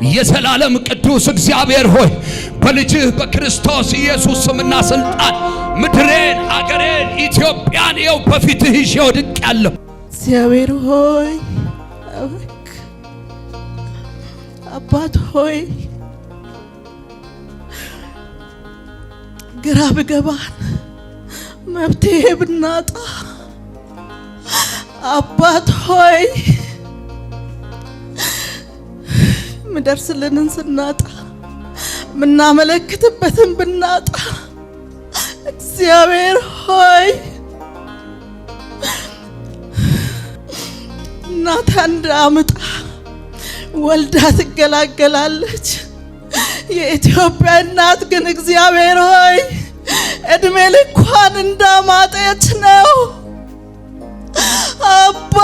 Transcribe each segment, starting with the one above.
የዘላለም ቅዱስ እግዚአብሔር ሆይ በልጅህ በክርስቶስ ኢየሱስ ስምና ስልጣን ምድሬን አገሬን ኢትዮጵያን ይኸው በፊትህ ይዤ ወድቄአለሁ። እግዚአብሔር ሆይ አባት ሆይ ግራ ብገባን መፍትሄ ብናጣ አባት ሆይ ምደርስልንን ስናጣ ምናመለክትበትን ብናጣ እግዚአብሔር ሆይ እናት አንድ አምጣ ወልዳ ትገላገላለች። የኢትዮጵያ እናት ግን እግዚአብሔር ሆይ እድሜ ልኳን እንዳማጠች ነው አባ።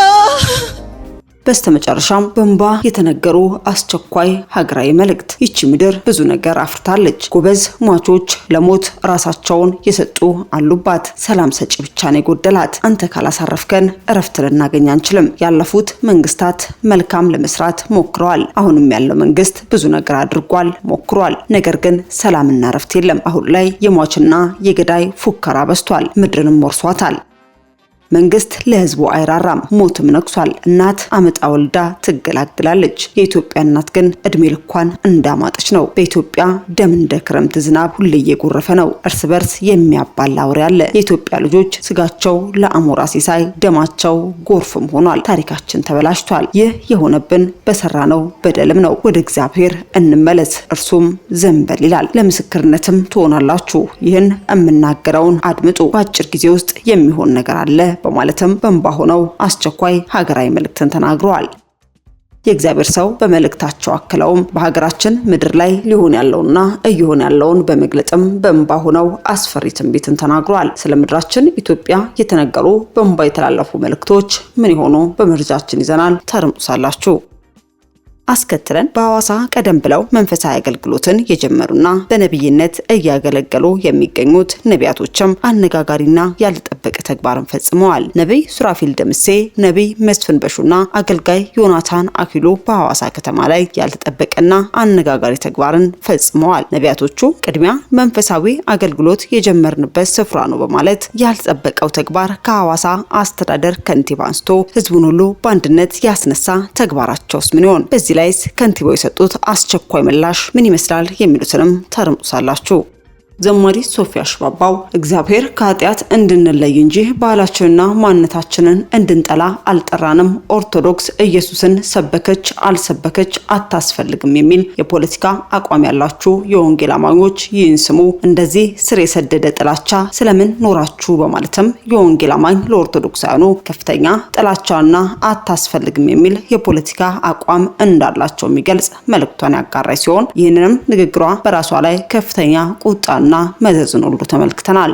በስተመጨረሻም በእንባ የተነገሩ አስቸኳይ ሀገራዊ መልእክት። ይቺ ምድር ብዙ ነገር አፍርታለች። ጎበዝ ሟቾች ለሞት ራሳቸውን የሰጡ አሉባት። ሰላም ሰጪ ብቻ ነው የጎደላት። አንተ ካላሳረፍከን እረፍት ልናገኝ አንችልም። ያለፉት መንግስታት መልካም ለመስራት ሞክረዋል። አሁንም ያለው መንግስት ብዙ ነገር አድርጓል፣ ሞክሯል። ነገር ግን ሰላምና እረፍት የለም። አሁን ላይ የሟችና የገዳይ ፉከራ በዝቷል። ምድርንም ወርሷታል። መንግስት ለህዝቡ አይራራም። ሞትም ነክሷል። እናት አመጣ ወልዳ ትገላግላለች። የኢትዮጵያ እናት ግን እድሜ ልኳን እንዳማጠች ነው። በኢትዮጵያ ደም እንደ ክረምት ዝናብ ሁሌ እየጎረፈ ነው። እርስ በርስ የሚያባላ ወሬ አለ። የኢትዮጵያ ልጆች ስጋቸው ለአሞራ ሲሳይ፣ ደማቸው ጎርፍም ሆኗል። ታሪካችን ተበላሽቷል። ይህ የሆነብን በሰራነው በደልም ነው። ወደ እግዚአብሔር እንመለስ፣ እርሱም ዘንበል ይላል። ለምስክርነትም ትሆናላችሁ። ይህን የምናገረውን አድምጡ። በአጭር ጊዜ ውስጥ የሚሆን ነገር አለ በማለትም በእንባ ሆነው አስቸኳይ ሀገራዊ መልእክትን ተናግረዋል። የእግዚአብሔር ሰው በመልእክታቸው አክለውም በሀገራችን ምድር ላይ ሊሆን ያለውና እየሆነ ያለውን በመግለጽም በእንባ ሆነው አስፈሪ ትንቢትን ተናግረዋል። ስለ ምድራችን ኢትዮጵያ የተነገሩ በእንባ የተላለፉ መልእክቶች ምን ይሆኑ በመረጃችን ይዘናል፣ ታርሙሳላችሁ። አስከትለን በሐዋሳ ቀደም ብለው መንፈሳዊ አገልግሎትን የጀመሩና በነብይነት እያገለገሉ የሚገኙት ነቢያቶችም አነጋጋሪና ያልተጠበቀ ተግባርን ፈጽመዋል። ነብይ ሱራፊል ደምሴ፣ ነብይ መስፍን በሹና አገልጋይ ዮናታን አክሊሉ በሐዋሳ ከተማ ላይ ያልተጠበቀና አነጋጋሪ ተግባርን ፈጽመዋል። ነቢያቶቹ ቅድሚያ መንፈሳዊ አገልግሎት የጀመርንበት ስፍራ ነው በማለት ያልተጠበቀው ተግባር ከሐዋሳ አስተዳደር ከንቲባ አንስቶ ህዝቡን ሁሉ በአንድነት ያስነሳ ተግባራቸውስ ምን ይሆን? በዚህ ላይስ ከንቲባው የሰጡት አስቸኳይ ምላሽ ምን ይመስላል የሚሉትንም ታርሙሳላችሁ። ዘማሪ ሶፊያ ሽባባው እግዚአብሔር ከኃጢአት እንድንለይ እንጂ ባህላችንና ማንነታችንን እንድንጠላ አልጠራንም። ኦርቶዶክስ ኢየሱስን ሰበከች አልሰበከች አታስፈልግም የሚል የፖለቲካ አቋም ያላችሁ የወንጌል አማኞች ይህን ስሙ። እንደዚህ ስር የሰደደ ጥላቻ ስለምን ኖራችሁ? በማለትም የወንጌል አማኝ ለኦርቶዶክሳውያኑ ከፍተኛ ጥላቻና አታስፈልግም የሚል የፖለቲካ አቋም እንዳላቸው የሚገልጽ መልእክቷን ያጋራች ሲሆን ይህንንም ንግግሯ በራሷ ላይ ከፍተኛ ቁጣ እና መዘዝን ሁሉ ተመልክተናል።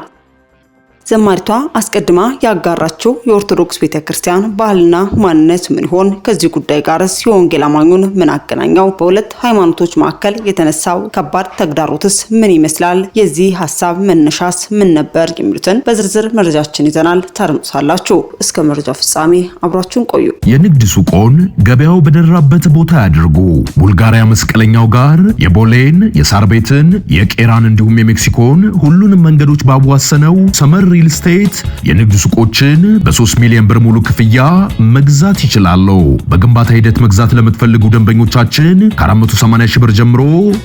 ዘማሪቷ አስቀድማ ያጋራችው የኦርቶዶክስ ቤተክርስቲያን ባህልና ማንነት ምን ይሆን? ከዚህ ጉዳይ ጋርስ የወንጌል አማኙን ምን አገናኛው? በሁለት ሃይማኖቶች መካከል የተነሳው ከባድ ተግዳሮትስ ምን ይመስላል? የዚህ ሐሳብ መነሻስ ምን ነበር? የሚሉትን በዝርዝር መረጃችን ይዘናል፣ ታርሙሳላችሁ። እስከ መረጃው ፍጻሜ አብራችሁን ቆዩ። የንግድ ሱቆን ገበያው በደራበት ቦታ ያድርጉ። ቡልጋሪያ መስቀለኛው ጋር የቦሌን፣ የሳር ቤትን፣ የቄራን እንዲሁም የሜክሲኮን ሁሉንም መንገዶች ባዋሰነው ሰመር ሪል ስቴት የንግድ ሱቆችን በ3 ሚሊዮን ብር ሙሉ ክፍያ መግዛት ይችላሉ። በግንባታ ሂደት መግዛት ለምትፈልጉ ደንበኞቻችን ከ480 ሺህ ብር ጀምሮ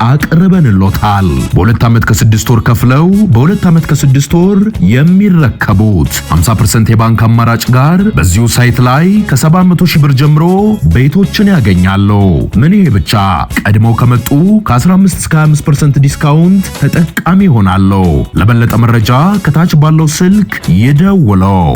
አቅርበንሎታል። በ2 ዓመት ከ6 ወር ከፍለው በ2 ዓመት ከ6 ወር የሚረከቡት 50% የባንክ አማራጭ ጋር በዚሁ ሳይት ላይ ከ700 ሺህ ብር ጀምሮ ቤቶችን ያገኛሉ። ምን ይሄ ብቻ! ቀድመው ከመጡ ከ15 እስከ 25% ዲስካውንት ተጠቃሚ ይሆናሉ። ለበለጠ መረጃ ከታች ባለው ስልክ ይደውለው።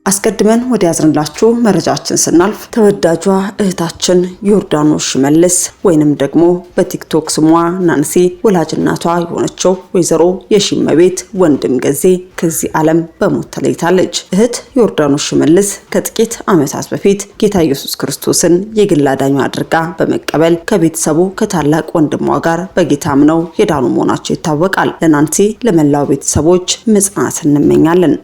አስቀድመን ወደ ያዝንላችሁ መረጃችን ስናልፍ ተወዳጇ እህታችን ዮርዳኖስ ሽመልስ ወይንም ደግሞ በቲክቶክ ስሟ ናንሲ ወላጅናቷ የሆነችው ወይዘሮ የሺመቤት ወንድም ገዜ ከዚህ ዓለም በሞት ተለይታለች። እህት ዮርዳኖስ ሽመልስ ከጥቂት ዓመታት በፊት ጌታ ኢየሱስ ክርስቶስን የግል አዳኙ አድርጋ በመቀበል ከቤተሰቡ ከታላቅ ወንድሟ ጋር በጌታም ነው የዳኑ መሆናቸው ይታወቃል። ለናንሲ ለመላው ቤተሰቦች መጽናናት እንመኛለን።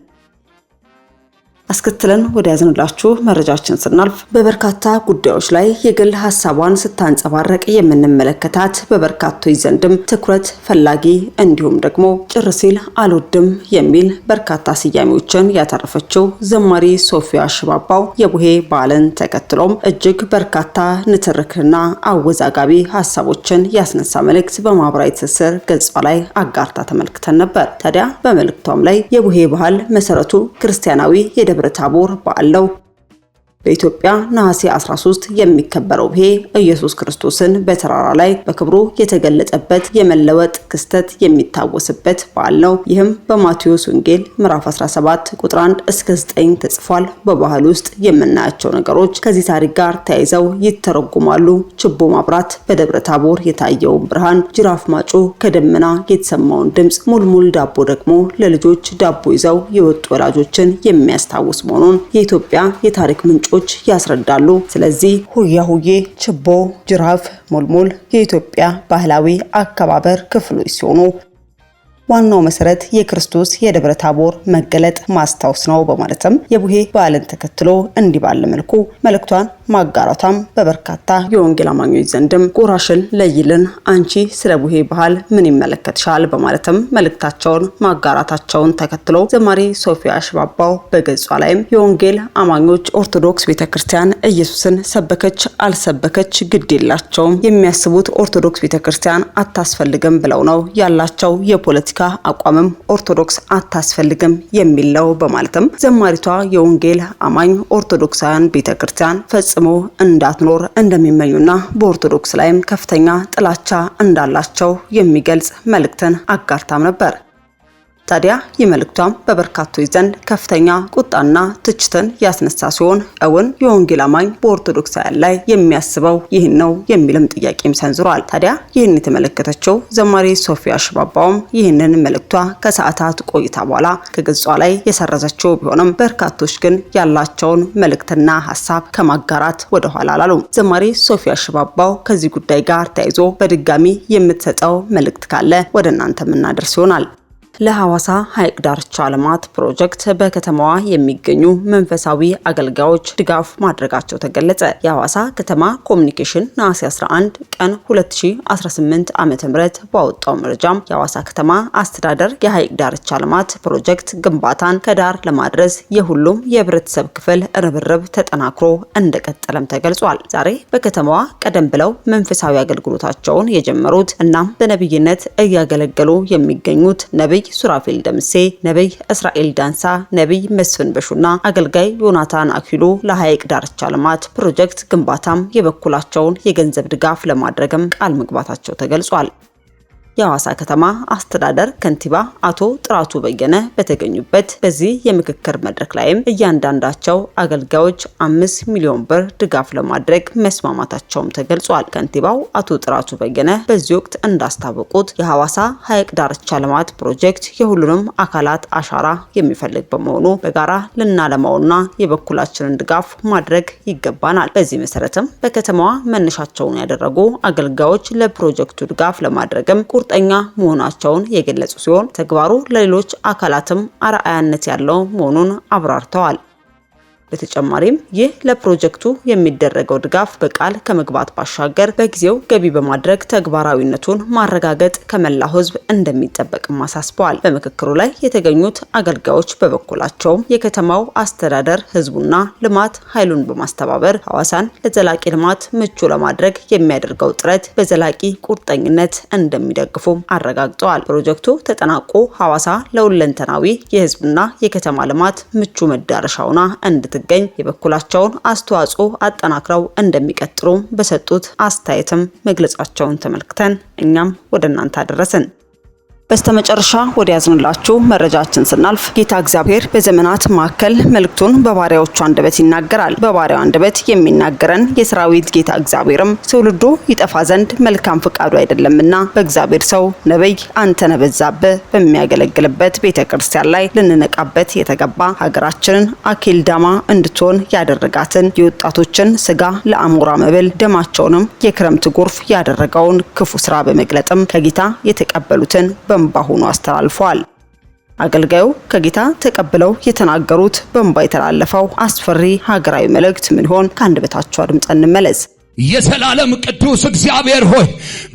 አስከትለን ወደ ያዝንላችሁ መረጃችን ስናልፍ በበርካታ ጉዳዮች ላይ የግል ሐሳቧን ስታንጸባረቅ የምንመለከታት በበርካቶች ዘንድም ትኩረት ፈላጊ እንዲሁም ደግሞ ጭር ሲል አልወድም የሚል በርካታ ስያሜዎችን ያተረፈችው ዘማሪ ሶፊያ ሽባባው የቡሄ በዓልን ተከትሎም እጅግ በርካታ ንትርክና አወዛጋቢ ሐሳቦችን ያስነሳ መልእክት በማህበራዊ ትስስር ገጿ ላይ አጋርታ ተመልክተን ነበር። ታዲያ በመልእክቷም ላይ የቡሄ በዓል መሰረቱ ክርስቲያናዊ የደብረ ታቦር በዓል ነው። በኢትዮጵያ ነሐሴ 13 የሚከበረው ቡሄ ኢየሱስ ክርስቶስን በተራራ ላይ በክብሩ የተገለጠበት የመለወጥ ክስተት የሚታወስበት በዓል ነው። ይህም በማቴዎስ ወንጌል ምዕራፍ 17 ቁጥር 1 እስከ 9 ተጽፏል። በባህል ውስጥ የምናያቸው ነገሮች ከዚህ ታሪክ ጋር ተያይዘው ይተረጉማሉ። ችቦ ማብራት፣ በደብረ ታቦር የታየውን ብርሃን፣ ጅራፍ ማጮ፣ ከደመና የተሰማውን ድምጽ፣ ሙልሙል ዳቦ ደግሞ ለልጆች ዳቦ ይዘው የወጡ ወላጆችን የሚያስታውስ መሆኑን የኢትዮጵያ የታሪክ ምንጮች ያስረዳሉ። ስለዚህ ሁያ ሁዬ፣ ችቦ፣ ጅራፍ፣ ሙልሙል የኢትዮጵያ ባህላዊ አከባበር ክፍሎች ሲሆኑ ዋናው መሰረት የክርስቶስ የደብረ ታቦር መገለጥ ማስታወስ ነው በማለትም የቡሄ በዓልን ተከትሎ እንዲህ ባለ መልኩ መልእክቷን ማጋራቷም በበርካታ የወንጌል አማኞች ዘንድም ጎራሽን ለይልን አንቺ ስለ ቡሄ በዓል ምን ይመለከትሻል በማለትም መልእክታቸውን ማጋራታቸውን ተከትሎ ዘማሪ ሶፊያ ሽባባው በገጿ ላይም የወንጌል አማኞች ኦርቶዶክስ ቤተክርስቲያን ኢየሱስን ሰበከች አልሰበከች ግድ የላቸውም፣ የሚያስቡት ኦርቶዶክስ ቤተክርስቲያን አታስፈልግም ብለው ነው ያላቸው የፖለቲካ አቋምም ኦርቶዶክስ አታስፈልግም የሚል ነው በማለትም ዘማሪቷ የወንጌል አማኝ ኦርቶዶክሳውያን ቤተክርስቲያን ፈጽሞ እንዳትኖር እንደሚመኙና በኦርቶዶክስ ላይም ከፍተኛ ጥላቻ እንዳላቸው የሚገልጽ መልእክትን አጋርታም ነበር። ታዲያ የመልእክቷም በበርካቶች ዘንድ ከፍተኛ ቁጣና ትችትን ያስነሳ ሲሆን እውን የወንጌል አማኝ በኦርቶዶክሳውያን ላይ የሚያስበው ይህን ነው የሚልም ጥያቄም ሰንዝሯል። ታዲያ ይህን የተመለከተችው ዘማሪ ሶፊያ ሽባባውም ይህንን መልእክቷ ከሰዓታት ቆይታ በኋላ ከገጿ ላይ የሰረዘችው ቢሆንም በርካቶች ግን ያላቸውን መልእክትና ሐሳብ ከማጋራት ወደ ኋላ አላሉም። ዘማሪ ሶፊያ ሽባባው ከዚህ ጉዳይ ጋር ተያይዞ በድጋሚ የምትሰጠው መልእክት ካለ ወደ እናንተ የምናደርስ ይሆናል። ለሐዋሳ ሐይቅ ዳርቻ ልማት ፕሮጀክት በከተማዋ የሚገኙ መንፈሳዊ አገልጋዮች ድጋፍ ማድረጋቸው ተገለጸ። የሐዋሳ ከተማ ኮሙኒኬሽን ነሐሴ 11 ቀን 2018 ዓ.ም ባወጣው መረጃም የሐዋሳ ከተማ አስተዳደር የሐይቅ ዳርቻ ልማት ፕሮጀክት ግንባታን ከዳር ለማድረስ የሁሉም የህብረተሰብ ክፍል ርብርብ ተጠናክሮ እንደቀጠለም ተገልጿል። ዛሬ በከተማዋ ቀደም ብለው መንፈሳዊ አገልግሎታቸውን የጀመሩት እናም በነብይነት እያገለገሉ የሚገኙት ነብይ ሱራፌል ደምሴ፣ ነብይ እስራኤል ዳንሳ፣ ነብይ መስፍን በሹና አገልጋይ ዮናታን አክሊሉ ለሐይቅ ዳርቻ ልማት ፕሮጀክት ግንባታም የበኩላቸውን የገንዘብ ድጋፍ ለማድረግም ቃል መግባታቸው ተገልጿል። የሐዋሳ ከተማ አስተዳደር ከንቲባ አቶ ጥራቱ በየነ በተገኙበት በዚህ የምክክር መድረክ ላይም እያንዳንዳቸው አገልጋዮች 5 ሚሊዮን ብር ድጋፍ ለማድረግ መስማማታቸውም ተገልጿል። ከንቲባው አቶ ጥራቱ በየነ በዚህ ወቅት እንዳስታወቁት የሐዋሳ ሐይቅ ዳርቻ ልማት ፕሮጀክት የሁሉንም አካላት አሻራ የሚፈልግ በመሆኑ በጋራ ልናለማውና የበኩላችንን ድጋፍ ማድረግ ይገባናል። በዚህ መሰረትም በከተማዋ መነሻቸውን ያደረጉ አገልጋዮች ለፕሮጀክቱ ድጋፍ ለማድረግም ቁርጠኛ መሆናቸውን የገለጹ ሲሆን ተግባሩ ለሌሎች አካላትም አርአያነት ያለው መሆኑን አብራርተዋል። በተጨማሪም ይህ ለፕሮጀክቱ የሚደረገው ድጋፍ በቃል ከመግባት ባሻገር በጊዜው ገቢ በማድረግ ተግባራዊነቱን ማረጋገጥ ከመላው ሕዝብ እንደሚጠበቅም አሳስበዋል። በምክክሩ ላይ የተገኙት አገልጋዮች በበኩላቸው የከተማው አስተዳደር ሕዝቡና ልማት ኃይሉን በማስተባበር ሐዋሳን ለዘላቂ ልማት ምቹ ለማድረግ የሚያደርገው ጥረት በዘላቂ ቁርጠኝነት እንደሚደግፉ አረጋግጠዋል። ፕሮጀክቱ ተጠናቆ ሐዋሳ ለሁለንተናዊ የሕዝብና የከተማ ልማት ምቹ መዳረሻ ሆና እንድትገኝ የበኩላቸውን አስተዋጽኦ አጠናክረው እንደሚቀጥሉ በሰጡት አስተያየትም መግለጻቸውን ተመልክተን እኛም ወደ እናንተ አደረስን። በስተመጨረሻ ወደ ያዝንላችሁ መረጃችን ስናልፍ ጌታ እግዚአብሔር በዘመናት ማከል መልእክቱን በባሪያዎቹ አንደበት ይናገራል። በባሪያው አንደበት የሚናገረን የሰራዊት ጌታ እግዚአብሔርም ትውልዱ ይጠፋ ዘንድ መልካም ፈቃዱ አይደለምና በእግዚአብሔር ሰው ነብይ አንተነህ በዛብህ በሚያገለግልበት ቤተክርስቲያን ላይ ልንነቃበት የተገባ ሀገራችንን አኬልዳማ እንድትሆን ያደረጋትን የወጣቶችን ስጋ ለአሞራ መብል ደማቸውንም የክረምት ጎርፍ ያደረገውን ክፉ ስራ በመግለጥም ከጌታ የተቀበሉትን በእንባ ሆኖ አስተላልፈዋል። አገልጋዩ ከጌታ ተቀብለው የተናገሩት በእንባ የተላለፈው አስፈሪ ሀገራዊ መልእክት ምን ሆን? ከአንደበታቸው አድምጠን እንመለስ። የዘላለም ቅዱስ እግዚአብሔር ሆይ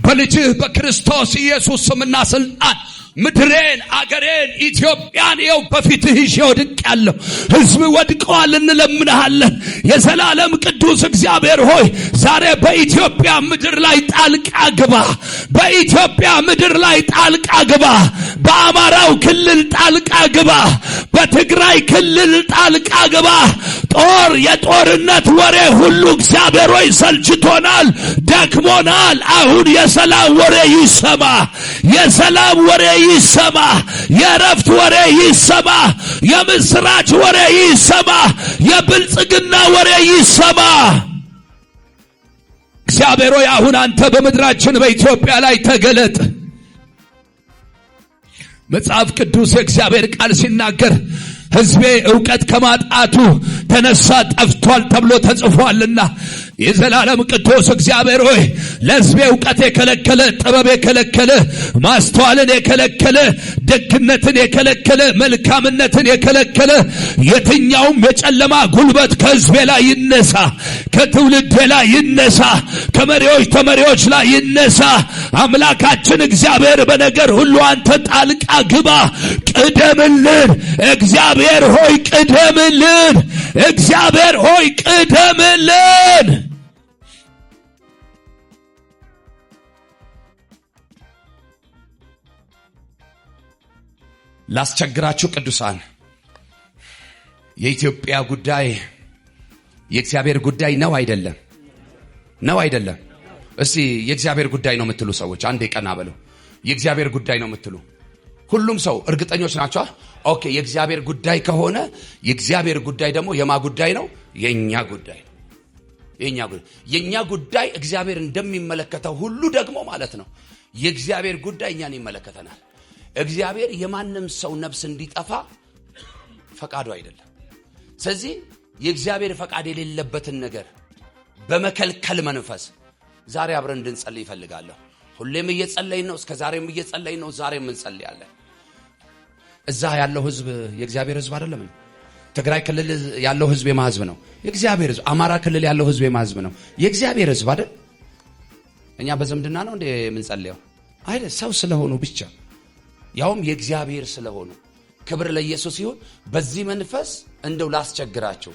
በልጅህ በክርስቶስ ኢየሱስ ስምና ስልጣን ምድሬን አገሬን ኢትዮጵያን ይው በፊትህ ይዤ ወድቄአለሁ። ሕዝብ ወድቀዋል እንለምንሃለን። የዘላለም ቅዱስ እግዚአብሔር ሆይ ዛሬ በኢትዮጵያ ምድር ላይ ጣልቃ ግባ። በኢትዮጵያ ምድር ላይ ጣልቃ ግባ። በአማራው ክልል ጣልቃ ግባ። በትግራይ ክልል ጣልቃ ግባ። የጦርነት ወሬ ሁሉ እግዚአብሔር ሆይ ሰልችቶናል፣ ደክሞናል። አሁን የሰላም ወሬ ይሰማ። የሰላም ወሬ ይሰማ። የረፍት ወሬ ይሰማ። የምስራች ወሬ ይሰማ። የብልጽግና ወሬ ይሰማ። እግዚአብሔር ሆይ አሁን አንተ በምድራችን በኢትዮጵያ ላይ ተገለጥ። መጽሐፍ ቅዱስ የእግዚአብሔር ቃል ሲናገር ሕዝቤ ዕውቀት ከማጣቱ ተነሳ ጠፍቷል ተብሎ ተጽፏልና የዘላለም ቅዱስ እግዚአብሔር ሆይ ለሕዝቤ ዕውቀት የከለከለ ጥበብ የከለከለ ማስተዋልን የከለከለ ደግነትን የከለከለ መልካምነትን የከለከለ የትኛውም የጨለማ ጉልበት ከሕዝቤ ላይ ይነሳ፣ ከትውልዴ ላይ ይነሳ፣ ከመሪዎች ላይ ይነሳ። አምላካችን እግዚአብሔር በነገር ሁሉ አንተ ጣልቃ ግባ፣ ቅደምልን። እግዚአብሔር ሆይ ቅደምልን። እግዚአብሔር ሆይ ቅደምልን። ላስቸግራችሁ ቅዱሳን፣ የኢትዮጵያ ጉዳይ የእግዚአብሔር ጉዳይ ነው አይደለም? ነው አይደለም? እስቲ የእግዚአብሔር ጉዳይ ነው የምትሉ ሰዎች አንዴ ቀና በሉ። የእግዚአብሔር ጉዳይ ነው የምትሉ ሁሉም ሰው እርግጠኞች ናቸው? ኦኬ፣ የእግዚአብሔር ጉዳይ ከሆነ የእግዚአብሔር ጉዳይ ደግሞ የማ ጉዳይ ነው? የኛ ጉዳይ ነው። የኛ ጉዳይ እግዚአብሔር እንደሚመለከተው ሁሉ ደግሞ ማለት ነው የእግዚአብሔር ጉዳይ እኛን ይመለከተናል። እግዚአብሔር የማንም ሰው ነፍስ እንዲጠፋ ፈቃዱ አይደለም። ስለዚህ የእግዚአብሔር ፈቃድ የሌለበትን ነገር በመከልከል መንፈስ ዛሬ አብረን እንድንጸልይ ይፈልጋለሁ። ሁሌም እየጸለይን ነው፣ እስከ ዛሬም እየጸለይን ነው፣ ዛሬም እንጸልያለን። እዛ ያለው ህዝብ የእግዚአብሔር ህዝብ አይደለም? ትግራይ ክልል ያለው ህዝብ የማ ህዝብ ነው? የእግዚአብሔር ህዝብ። አማራ ክልል ያለው ህዝብ የማ ህዝብ ነው? የእግዚአብሔር ህዝብ አይደል? እኛ በዝምድና ነው እንደ የምንጸልየው አይደል? ሰው ስለሆኑ ብቻ ያውም የእግዚአብሔር ስለሆኑ ክብር ለኢየሱስ ይሁን። በዚህ መንፈስ እንደው ላስቸግራችሁ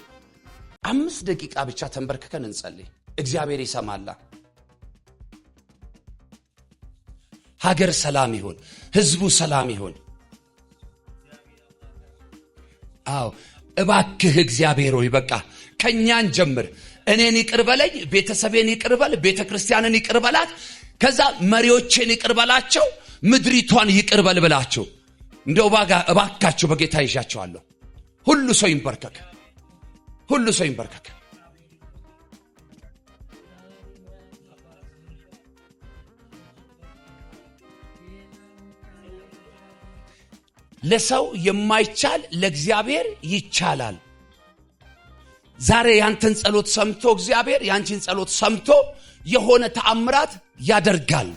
5 ደቂቃ ብቻ ተንበርክከን እንጸልይ። እግዚአብሔር ይሰማላ። ሀገር ሰላም ይሁን፣ ህዝቡ ሰላም ይሁን። አዎ እባክህ እግዚአብሔር ሆይ በቃ ከኛን ጀምር። እኔን ይቅር በለኝ፣ ቤተሰቤን ይቅር በል፣ ቤተክርስቲያንን ይቅር በላት፣ ከዛ መሪዎችን ይቅር በላቸው፣ ምድሪቷን ይቅር በል ብላችሁ እንደው እባካችሁ በጌታ ይዣቸዋለሁ። ሁሉ ሰው ይንበርከክ፣ ሁሉ ሰው ይንበርከክ። ለሰው የማይቻል ለእግዚአብሔር ይቻላል። ዛሬ ያንተን ጸሎት ሰምቶ እግዚአብሔር ያንቺን ጸሎት ሰምቶ የሆነ ተአምራት ያደርጋል።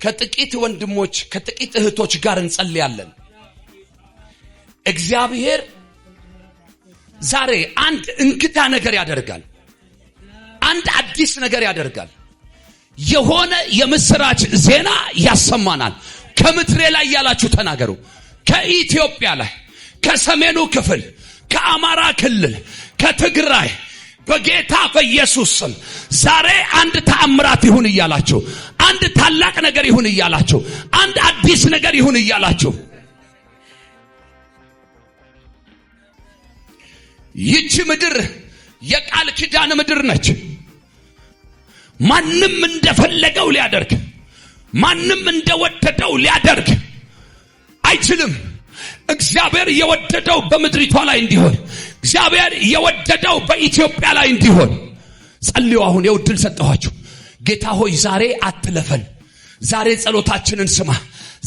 ከጥቂት ወንድሞች ከጥቂት እህቶች ጋር እንጸልያለን። እግዚአብሔር ዛሬ አንድ እንግዳ ነገር ያደርጋል። አንድ አዲስ ነገር ያደርጋል። የሆነ የምስራች ዜና ያሰማናል። ከምድሬ ላይ ያላችሁ ተናገሩ። ከኢትዮጵያ ላይ፣ ከሰሜኑ ክፍል፣ ከአማራ ክልል፣ ከትግራይ በጌታ በኢየሱስ ስም ዛሬ አንድ ተአምራት ይሁን እያላችሁ፣ አንድ ታላቅ ነገር ይሁን እያላችሁ፣ አንድ አዲስ ነገር ይሁን እያላችሁ፣ ይህች ምድር የቃል ኪዳን ምድር ነች። ማንም እንደፈለገው ሊያደርግ ማንም እንደወደደው ሊያደርግ አይችልም። እግዚአብሔር የወደደው በምድሪቷ ላይ እንዲሆን እግዚአብሔር የወደደው በኢትዮጵያ ላይ እንዲሆን ጸልዩ። አሁን የውድል ሰጠኋችሁ። ጌታ ሆይ ዛሬ አትለፈን፣ ዛሬ ጸሎታችንን ስማ፣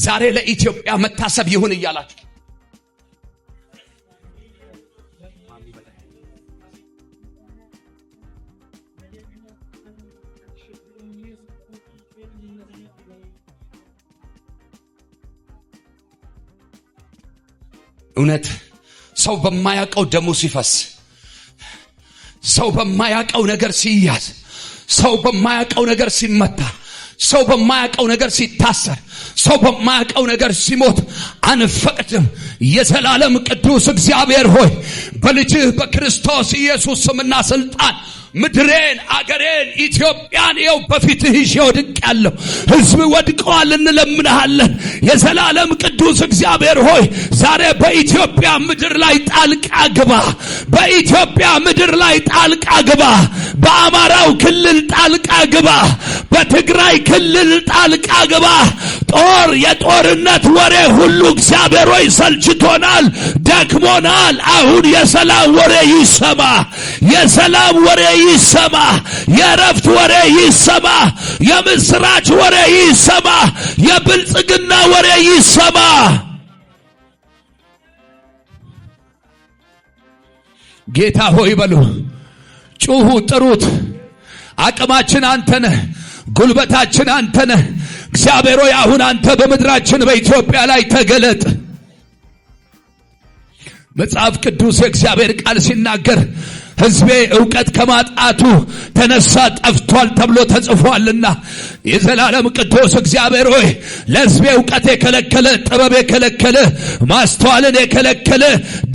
ዛሬ ለኢትዮጵያ መታሰብ ይሁን እያላችሁ እውነት ሰው በማያውቀው ደሙ ሲፈስ፣ ሰው በማያውቀው ነገር ሲያዝ፣ ሰው በማያውቀው ነገር ሲመታ፣ ሰው በማያውቀው ነገር ሲታሰር፣ ሰው በማያውቀው ነገር ሲሞት አንፈቅድም። የዘላለም ቅዱስ እግዚአብሔር ሆይ በልጅህ በክርስቶስ ኢየሱስ ስምና ስልጣን ምድሬን አገሬን ኢትዮጵያን ይኸው በፊትህ ይዤ ወድቄአለሁ። ሕዝብ ወድቀዋል፣ እንለምንሃለን። የዘላለም ቅዱስ እግዚአብሔር ሆይ ዛሬ በኢትዮጵያ ምድር ላይ ጣልቃ ግባ። በኢትዮጵያ ምድር ላይ ጣልቃ ግባ። በአማራው ክልል ጣልቃ ግባ። በትግራይ ክልል ጣልቃ ግባ። የጦርነት ወሬ ሁሉ እግዚአብሔር ሆይ ሰልችቶናል፣ ደክሞናል። አሁን የሰላም ወሬ ይሰማ። የሰላም ወሬ ይሰማ። የረፍት ወሬ ይሰማ። የምስራች ወሬ ይሰማ። የብልጽግና ወሬ ይሰማ። ጌታ ሆይ በሉ፣ ጩሁ፣ ጥሩት። አቅማችን አንተ ነህ፣ ጉልበታችን አንተ ነህ። እግዚአብሔር ሆይ አሁን አንተ በምድራችን በኢትዮጵያ ላይ ተገለጥ። መጽሐፍ ቅዱስ የእግዚአብሔር ቃል ሲናገር ሕዝቤ ዕውቀት ከማጣቱ ተነሳ ጠፍቷል ተብሎ ተጽፏልና የዘላለም ቅዱስ እግዚአብሔር ሆይ ለሕዝቤ ዕውቀት የከለከለ፣ ጥበብ የከለከለ፣ ማስተዋልን የከለከለ፣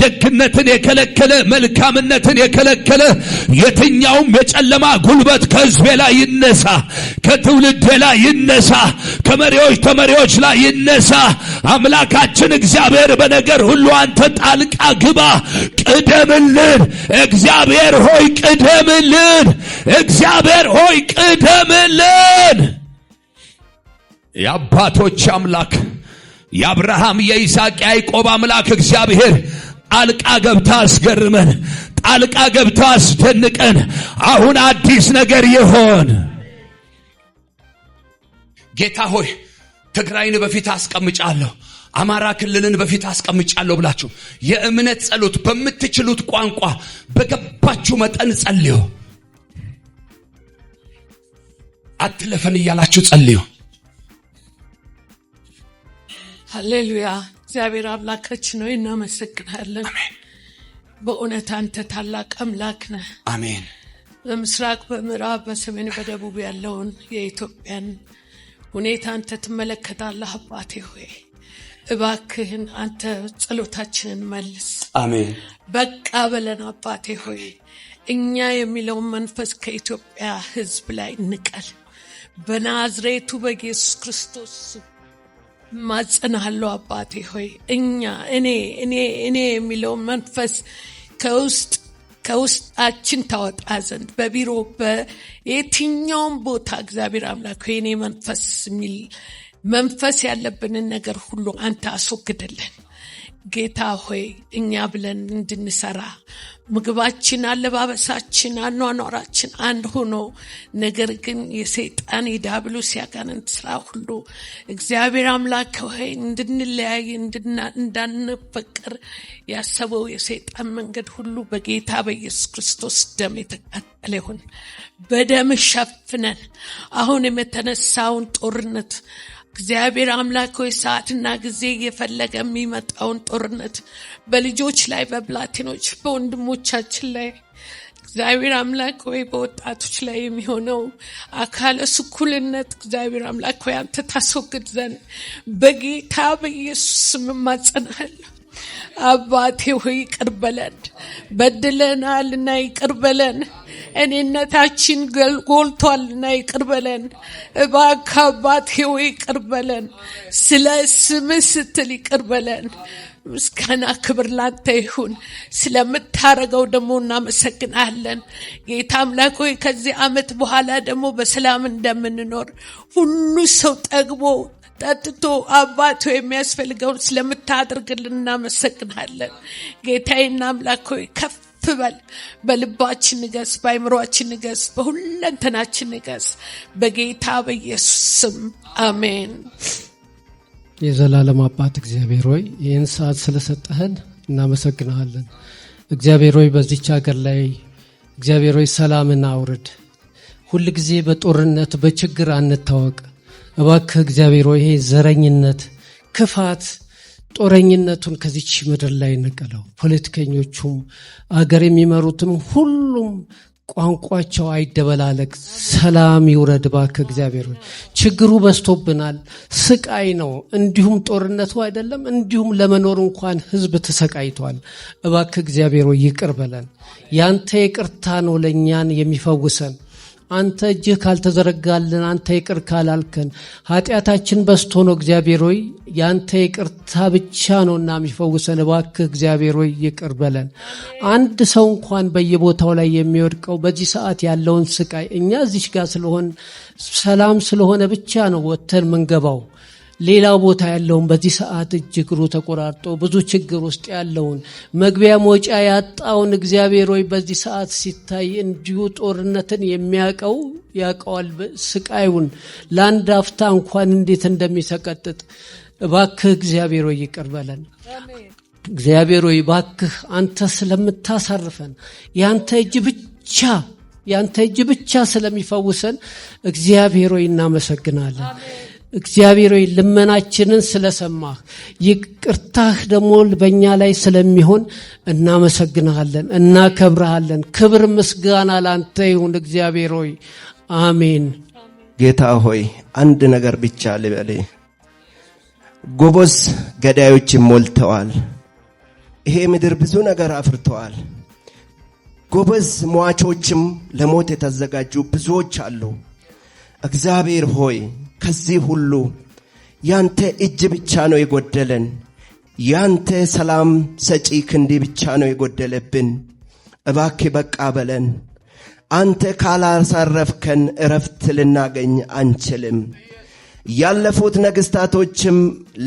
ደግነትን የከለከለ፣ መልካምነትን የከለከለ የትኛውም የጨለማ ጉልበት ከሕዝቤ ላይ ይነሳ፣ ከትውልዴ ላይ ይነሳ፣ ከመሪዎች ተመሪዎች ላይ ይነሳ። አምላካችን እግዚአብሔር በነገር ሁሉ አንተ ጣልቃ ግባ፣ ቅደምልን። እግዚአብሔር ሆይ ቅደምልን። እግዚአብሔር ሆይ ቅደምልን። የአባቶች አምላክ የአብርሃም የይስሐቅ የያዕቆብ አምላክ እግዚአብሔር ጣልቃ ገብታ አስገርመን፣ ጣልቃ ገብታ አስደንቀን። አሁን አዲስ ነገር ይሆን። ጌታ ሆይ ትግራይን በፊት አስቀምጫለሁ፣ አማራ ክልልን በፊት አስቀምጫለሁ ብላችሁ የእምነት ጸሎት በምትችሉት ቋንቋ በገባችሁ መጠን ጸልዩ። አትለፈን እያላችሁ ጸልዩ። ሃሌሉያ። እግዚአብሔር አምላካችን ነው፣ እናመሰግናለን። በእውነት አንተ ታላቅ አምላክ ነህ። አሜን። በምስራቅ፣ በምዕራብ፣ በሰሜን፣ በደቡብ ያለውን የኢትዮጵያን ሁኔታ አንተ ትመለከታለህ። አባቴ ሆይ እባክህን አንተ ጸሎታችንን መልስ። አሜን። በቃ በለን አባቴ ሆይ እኛ የሚለውን መንፈስ ከኢትዮጵያ ሕዝብ ላይ ንቀል። በናዝሬቱ በኢየሱስ ክርስቶስ ማጸናለሁ። አባቴ ሆይ እኔ የሚለውን መንፈስ ከውስጣችን ታወጣ ዘንድ በቢሮ በየትኛውም ቦታ እግዚአብሔር አምላክ ሆይ እኔ መንፈስ የሚል መንፈስ ያለብንን ነገር ሁሉ አንተ አስወግድልን። ጌታ ሆይ እኛ ብለን እንድንሰራ ምግባችን፣ አለባበሳችን፣ አኗኗራችን አንድ ሆኖ ነገር ግን የሰይጣን የዲያብሎስ ያጋንንት ስራ ሁሉ እግዚአብሔር አምላክ ሆይ እንድንለያይ እንዳንፈቀር ያሰበው የሰይጣን መንገድ ሁሉ በጌታ በኢየሱስ ክርስቶስ ደም የተቃጠለ ይሁን። በደም ሸፍነን አሁን የተነሳውን ጦርነት እግዚአብሔር አምላክ ሆይ ሰዓትና ጊዜ እየፈለገ የሚመጣውን ጦርነት በልጆች ላይ፣ በብላቴኖች፣ በወንድሞቻችን ላይ እግዚአብሔር አምላክ ሆይ በወጣቶች ላይ የሚሆነው አካለ ስኩልነት እግዚአብሔር አምላክ ሆይ አንተ ታስወግድ ዘንድ በጌታ በኢየሱስ ስም እማጸናለሁ። አባቴ ሆይ ይቅር በለን፣ በድለናልና ይቅር በለን። እኔነታችን ጎልቷልና ይቅር በለን እባክህ አባቴ ሆይ ይቅር በለን ስለ ስምህ ስትል ይቅር በለን ምስጋና ክብር ላንተ ይሁን ስለምታረገው ደግሞ እናመሰግናለን ጌታ አምላክ ሆይ ከዚህ ዓመት በኋላ ደግሞ በሰላም እንደምንኖር ሁሉ ሰው ጠግቦ ጠጥቶ አባቶ የሚያስፈልገውን ስለምታደርግልን እናመሰግናለን ጌታዬና አምላክ ሆይ ከፍ በል በልባችን ንገስ በአይምሮአችን ንገስ በሁለንተናችን ንገስ በጌታ በኢየሱስ ስም አሜን የዘላለም አባት እግዚአብሔር ሆይ ይህን ሰዓት ስለሰጠህን እናመሰግናለን እግዚአብሔር ሆይ በዚህች ሀገር ላይ እግዚአብሔር ሆይ ሰላምን አውርድ ሁሉ ጊዜ በጦርነት በችግር አንታወቅ እባክህ እግዚአብሔር ሆይ ዘረኝነት ክፋት ጦረኝነቱን ከዚች ምድር ላይ ነቀለው ፖለቲከኞቹም አገር የሚመሩትም ሁሉም ቋንቋቸው አይደበላለቅ ሰላም ይውረድ እባክህ እግዚአብሔር ሆይ ችግሩ በዝቶብናል ስቃይ ነው እንዲሁም ጦርነቱ አይደለም እንዲሁም ለመኖር እንኳን ህዝብ ተሰቃይቷል እባክህ እግዚአብሔር ሆይ ይቅር በለን ያንተ ይቅርታ ነው ለኛን የሚፈውሰን አንተ እጅህ ካልተዘረጋልን አንተ ይቅር ካላልከን ኃጢአታችን በዝቶ ነው እግዚአብሔር ሆይ ያንተ ይቅርታ ብቻ ነውና የሚፈውሰን እባክህ እግዚአብሔር ሆይ ይቅር በለን አንድ ሰው እንኳን በየቦታው ላይ የሚወድቀው በዚህ ሰዓት ያለውን ስቃይ እኛ እዚህ ጋር ስለሆን ሰላም ስለሆነ ብቻ ነው ወተን መንገባው ሌላ ቦታ ያለውን በዚህ ሰዓት እጅግሩ ተቆራርጦ ብዙ ችግር ውስጥ ያለውን መግቢያ መውጫ ያጣውን እግዚአብሔር ሆይ በዚህ ሰዓት ሲታይ እንዲሁ ጦርነትን የሚያቀው ያቀዋል ስቃዩን ለአንድ አፍታ እንኳን እንዴት እንደሚሰቀጥጥ እባክህ እግዚአብሔር ሆይ ይቅር በለን እግዚአብሔር ሆይ እባክህ አንተ ስለምታሳርፈን ያንተ እጅ ብቻ ስለሚፈውሰን እግዚአብሔር ሆይ እናመሰግናለን እግዚአብሔር ሆይ ልመናችንን ስለሰማህ ይቅርታህ ደግሞ በእኛ ላይ ስለሚሆን እናመሰግናለን እናከብራለን ክብር ምስጋና ላንተ ይሁን እግዚአብሔር ሆይ አሜን ጌታ ሆይ አንድ ነገር ብቻ ልበል ጎበዝ ገዳዮች ሞልተዋል ይሄ ምድር ብዙ ነገር አፍርተዋል ጎበዝ ሟቾችም ለሞት የተዘጋጁ ብዙዎች አሉ እግዚአብሔር ሆይ ከዚህ ሁሉ ያንተ እጅ ብቻ ነው የጎደለን ያንተ ሰላም ሰጪ ክንድ ብቻ ነው የጎደለብን እባክህ በቃ በለን አንተ ካላሳረፍከን እረፍት ልናገኝ አንችልም ያለፉት ነገስታቶችም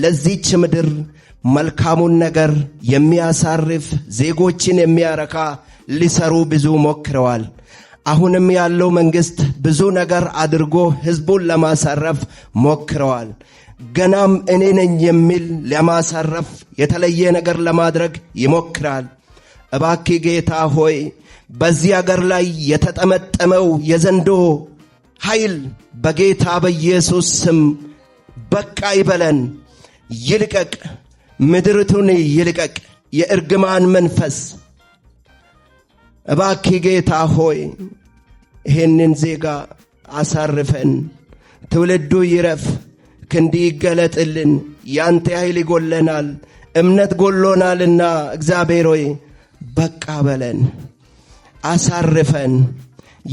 ለዚህች ምድር መልካሙን ነገር የሚያሳርፍ ዜጎችን የሚያረካ ሊሰሩ ብዙ ሞክረዋል አሁንም ያለው መንግስት ብዙ ነገር አድርጎ ህዝቡን ለማሳረፍ ሞክረዋል ገናም እኔ ነኝ የሚል ለማሳረፍ የተለየ ነገር ለማድረግ ይሞክራል እባክህ ጌታ ሆይ በዚህ ሀገር ላይ የተጠመጠመው የዘንዶ ኃይል በጌታ በኢየሱስ ስም በቃ ይበለን ይልቀቅ ምድርቱን ይልቀቅ የእርግማን መንፈስ እባክህ ጌታ ሆይ ይህንን ዜጋ አሳርፈን ትውልዱ ይረፍ ክንዲ ይገለጥልን ያንተ ኃይል ይጎለናል እምነት ጎሎናልና እግዚአብሔር ሆይ በቃ በለን አሳርፈን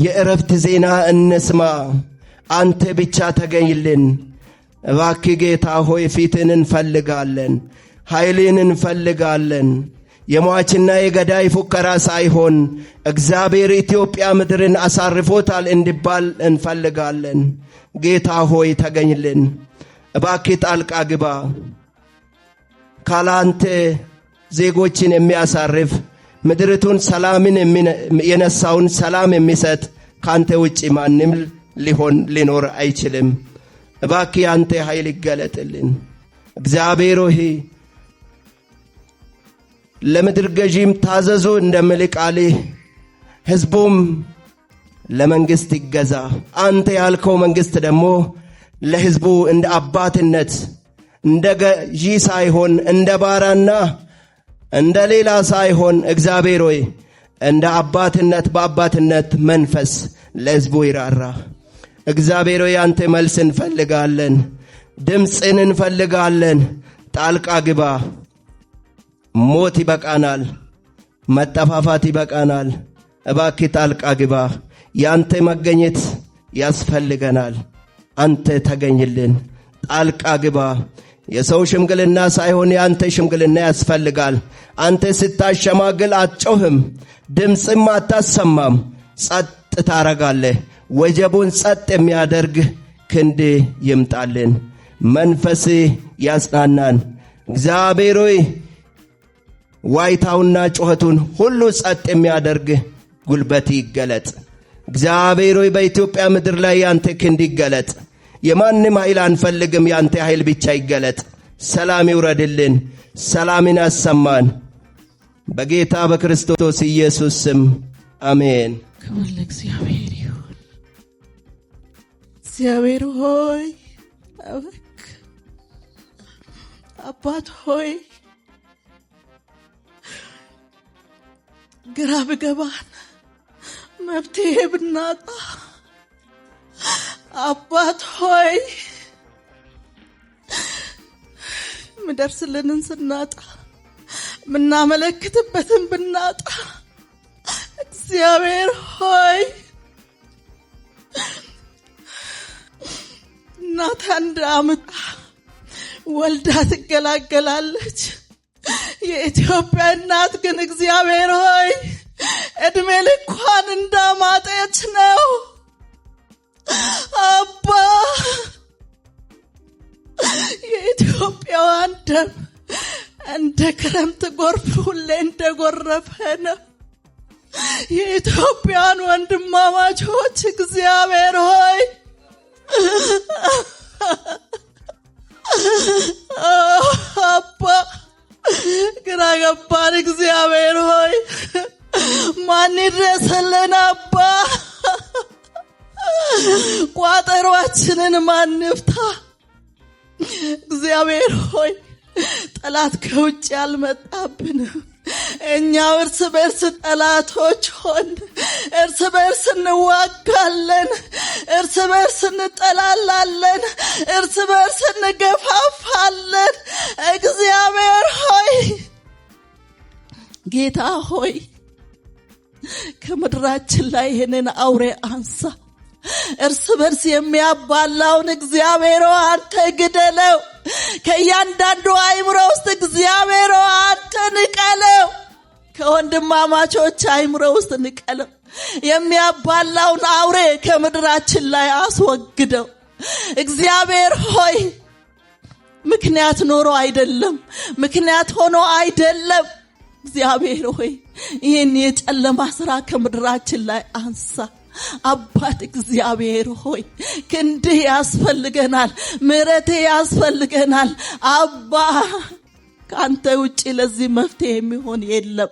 የእረፍት ዜና እንስማ አንተ ብቻ ተገኝልን እባክህ ጌታ ሆይ ፊትን እንፈልጋለን ኃይልን እንፈልጋለን የሟችና የገዳይ ፉከራ ሳይሆን እግዚአብሔር ኢትዮጵያ ምድርን አሳርፎታል እንዲባል እንፈልጋለን ጌታ ሆይ ተገኝልን እባክህ ጣልቃ ግባ ካላንተ ዜጎችን የሚያሳርፍ ምድርቱን ሰላምን የነሳውን ሰላም የሚሰጥ ካንተ ውጪ ማንም ሊኖር አይችልም እባክህ አንተ ኃይል ይገለጥልን እግዚአብሔር ሆይ ለምድር ገዢም ታዘዙ እንደምልቃሌ ህዝቡም ለመንግስት ይገዛ አንተ ያልከው መንግስት ደግሞ ለህዝቡ እንደ አባትነት እንደ ገዢ ሳይሆን እንደ ባራና እንደ ሌላ ሳይሆን እግዚአብሔር ሆይ እንደ አባትነት በአባትነት መንፈስ ለህዝቡ ይራራ እግዚአብሔር ሆይ አንተ መልስ እንፈልጋለን ድምጽን እንፈልጋለን ጣልቃ ግባ ሞት ይበቃናል መጠፋፋት ይበቃናል እባክህ ጣልቃ ግባ። ያንተ መገኘት ያስፈልገናል። አንተ ተገኝልን፣ ጣልቃ ግባ። የሰው ሽምግልና ሳይሆን ያንተ ሽምግልና ያስፈልጋል። አንተ ስታሸማግል አትጮህም፣ ድምፅም አታሰማም፣ ጸጥ ታረጋለህ። ወጀቡን ጸጥ የሚያደርግ ክንድ ይምጣልን፣ መንፈስ ያጽናናን። እግዚአብሔር ሆይ ዋይታውና ጩኸቱን ሁሉ ጸጥ የሚያደርግ ጉልበት ይገለጥ። እግዚአብሔር ሆይ በኢትዮጵያ ምድር ላይ ያንተ ክንድ ይገለጥ። የማንም ኃይል አንፈልግም፣ ያንተ ኃይል ብቻ ይገለጥ። ሰላም ይውረድልን፣ ሰላምን አሰማን። በጌታ በክርስቶስ ኢየሱስ ስም አሜን። ክብር ለእግዚአብሔር ይሁን። እግዚአብሔር ሆይ አባት ሆይ ግራ ብገባን መፍትሄ ብናጣ አባት ሆይ ምደርስልንን ስናጣ ምናመለክትበትን ብናጣ እግዚአብሔር ሆይ እናት አንድ አመት ወልዳ ትገላገላለች። የኢትዮጵያ እናት ግን እግዚአብሔር ሆይ እድሜ ልኳን እንዳማጠች ነው። አባ የኢትዮጵያውያን ደም እንደ ክረምት ጎርፍ ሁሌ እንደጎረፈ ነው። የኢትዮጵያን ወንድማማቾች እግዚአብሔር ሆይ አባ ግራ ገባን። እግዚአብሔር ሆይ ማን ይድረስልን? አባ ቋጠሯችንን ማን ይፍታ? እግዚአብሔር ሆይ ጠላት ከውጭ ያልመጣብንም እኛው እርስ በርስ ጠላቶች ሆን እርስ በርስ እንዋጋለን፣ እርስ በርስ እንጠላላለን፣ እርስ በርስ እንገፋፋለን። እግዚአብሔር ሆይ ጌታ ሆይ ከምድራችን ላይ ይህንን አውሬ አንሳ። እርስ በርስ የሚያባላውን እግዚአብሔር አንተ ግደለው። ከእያንዳንዱ አእምሮ ውስጥ እግዚአብሔር አንተ ንቀለው። ከወንድማማቾች አእምሮ ውስጥ ንቀለው። የሚያባላውን አውሬ ከምድራችን ላይ አስወግደው። እግዚአብሔር ሆይ ምክንያት ኖሮ አይደለም፣ ምክንያት ሆኖ አይደለም። እግዚአብሔር ሆይ ይህን የጨለማ ስራ ከምድራችን ላይ አንሳ። አባት እግዚአብሔር ሆይ ክንድህ ያስፈልገናል፣ ምሕረትህ ያስፈልገናል። አባ ካንተ ውጪ ለዚህ መፍትሄ የሚሆን የለም።